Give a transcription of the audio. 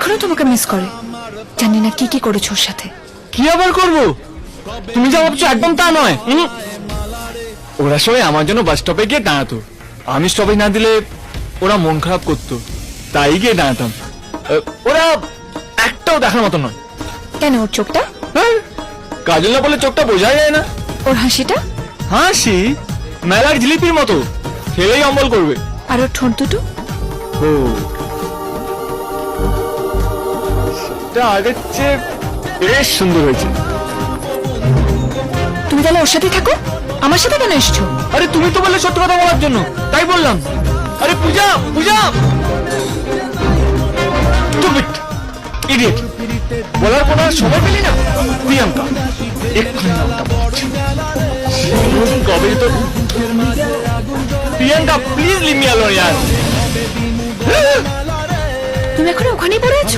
এখনো তোমাকে মিস করে। জানি না কি কি করেছো ওর সাথে। কি আবার করবো? তুমি যা ভাবছো একদম তা নয়। ওরা সবাই আমার জন্য বাস স্টপে গিয়ে দাঁড়াতো, আমি স্টপে না দিলে ওরা মন খারাপ করতো, তাই গিয়ে দাঁড়াতাম। ওরা একটাও দেখার মতো নয়। কেন? ওর চোখটা, হ্যাঁ, কাজল না বলে চোখটা বোঝা যায় না। ওর হাসিটা, হাসি মেলার জিলিপির মতো, খেলেই অম্বল করবে। আর ওর ঠোঁট দুটো। ও, সেটা আগের চেয়ে বেশ সুন্দর হয়েছে। তুমি তাহলে ওর সাথেই থাকো, আমার সাথে কেন এসছো? আরে তুমি তো বললে সত্যি কথা বলার জন্য, তাই বললাম। আরে পূজা, পূজা স্টুপিড ইডিয়েট, বলার পর আর সময় পেলি না। প্রিয়াঙ্কা এক্ষুনি নামটা বলছি। কবে তো Priyanka please leave me alone ইয়ার। তুমি এখন ওখানেই পড়ে আছো?